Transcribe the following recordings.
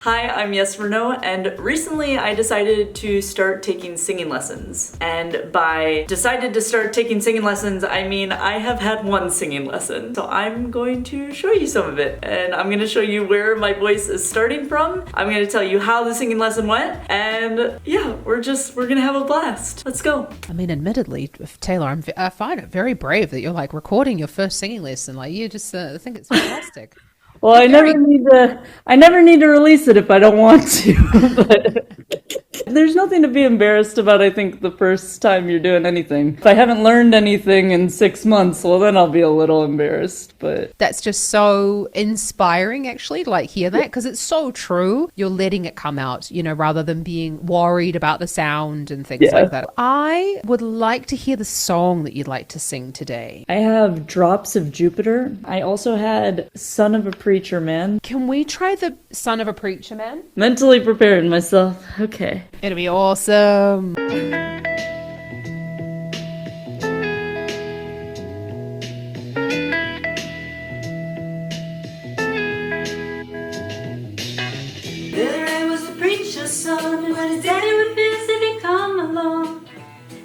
Hi, I'm Yes Renault, and recently I decided to start taking singing lessons. And by decided to start taking singing lessons, I mean I have had one singing lesson. So I'm going to show you some of it, and I'm going to show you where my voice is starting from. I'm going to tell you how the singing lesson went, and yeah, we're going to have a blast. Let's go. I mean, admittedly, Taylor, I find it very brave that you're like recording your first singing lesson. Like, you just think it's fantastic. Well, I never need to release it if I don't want to. But there's nothing to be embarrassed about, I think, the first time you're doing anything. If I haven't learned anything in 6 months, well, then I'll be a little embarrassed. But That's just so inspiring, actually, to hear that, because it's so true. You're letting it come out, rather than being worried about the sound and things like that. I would like to hear the song that you'd like to sing today. I have Drops of Jupiter. I also had Son of a Preacher Man. Can we try the Son of a Preacher Man? Mentally prepared myself. Okay. It'll be awesome. Billy Ray was the preacher's son, and when his daddy refused if he'd come along,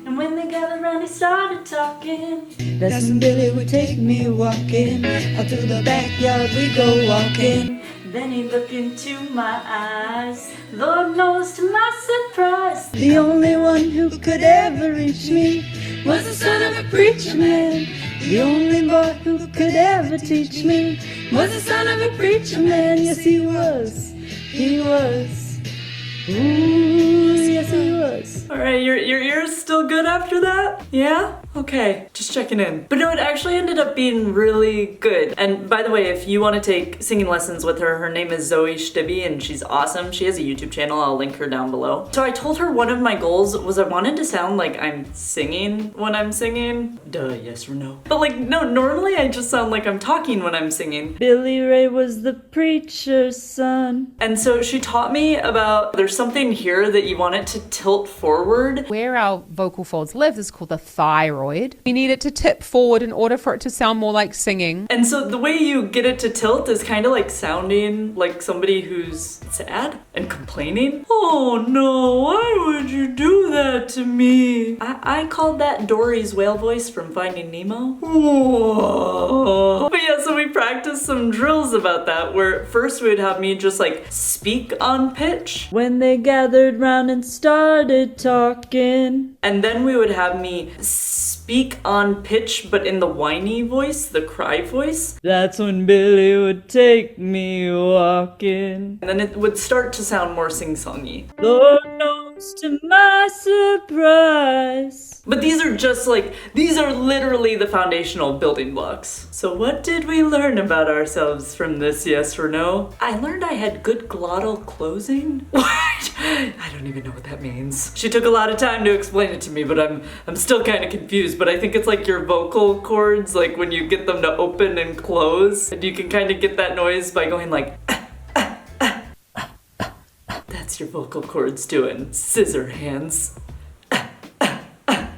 and when they gathered round he started talking. That's when Billy would take me walking out through the backyard. We go walking. Then he looked into my eyes, Lord knows to my surprise. The only one who could ever reach me was the son of a preacher man. The only boy who could ever teach me was the son of a preacher man. Yes, he was. He was. Ooh, yes, he was. Alright, your ear's still good after that? Yeah? Okay, just checking in. But no, it actually ended up being really good. And by the way, if you want to take singing lessons with her, her name is Zoe Stibbe and she's awesome. She has a YouTube channel, I'll link her down below. So I told her one of my goals was I wanted to sound like I'm singing when I'm singing. Duh, yes or no. But no, normally I just sound like I'm talking when I'm singing. Billy Ray was the preacher's son. And so she taught me about there's something here that you want it to tilt forward. Where our vocal folds live is called the thyroid. We need it to tip forward in order for it to sound more like singing. And so the way you get it to tilt is kind of like sounding like somebody who's sad and complaining. Oh no, why would you do that to me? I called that Dory's whale voice from Finding Nemo. Whoa. But yeah, so we practiced some drills about that where first we would have me just speak on pitch. When they gathered round and started talking. And then we would have me speak on pitch, but in the whiny voice, the cry voice. That's when Billy would take me walking. And then it would start to sound more sing-songy. Lord knows to my surprise. But these are literally the foundational building blocks. So what did we learn about ourselves from this, yes or no? I learned I had good glottal closing. What? I don't even know what that means. She took a lot of time to explain it to me, but I'm still kind of confused. But I think it's like your vocal cords, like when you get them to open and close, and you can kind of get that noise by going like. That's your vocal cords doing scissor hands.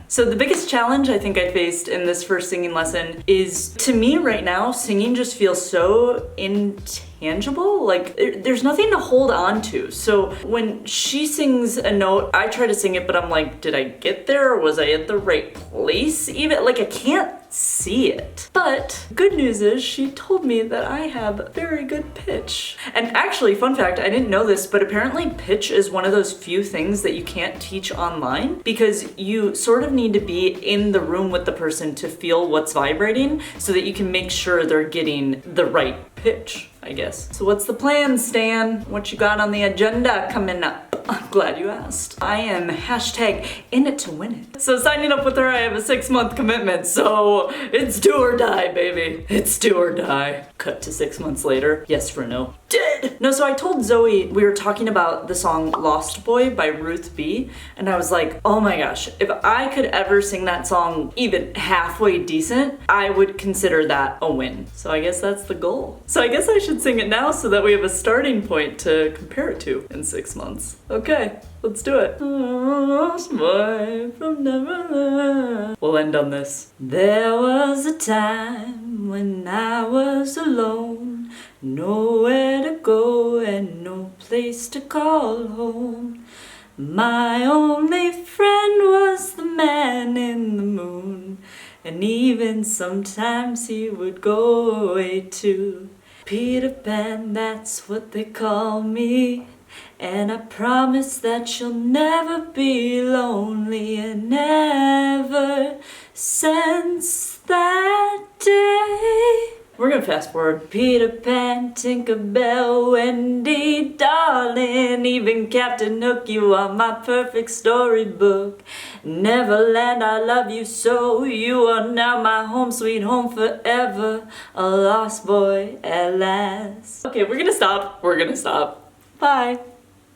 So the biggest challenge I think I faced in this first singing lesson is, to me right now, singing just feels so intangible. There's nothing to hold on to. So when she sings a note, I try to sing it, but I'm like, did I get there? Or was I at the right place? Even, I can't see it. But good news is she told me that I have very good pitch. And actually, fun fact, I didn't know this, but apparently pitch is one of those few things that you can't teach online because you sort of need to be in the room with the person to feel what's vibrating so that you can make sure they're getting the right pitch, I guess. So what's the plan, Stan? What you got on the agenda coming up? I'm glad you asked. I am hashtag in it to win it. So signing up with her, I have a 6-month commitment, so it's do or die, baby. It's do or die. Cut to 6 months later. Yes for no. Dead! No, so I told Zoe, we were talking about the song Lost Boy by Ruth B, and I was like, oh my gosh, if I could ever sing that song even halfway decent, I would consider that a win. So I guess that's the goal. So I guess I should sing it now so that we have a starting point to compare it to in 6 months. Okay, let's do it. Lost boy from Neverland. We'll end on this. There was a time when I was alone nowhere to go and no place to call home. My only friend was the man in the moon, and even sometimes he would go away too. Peter Pan, that's what they call me, and I promise that you'll never be lonely. And ever since that day, we're gonna fast forward. Peter Pan, Tinkerbell, Wendy, darling, even Captain Hook, you are my perfect storybook. Neverland, I love you so, you are now my home, sweet home forever, a lost boy at last. Okay, we're gonna stop. Bye.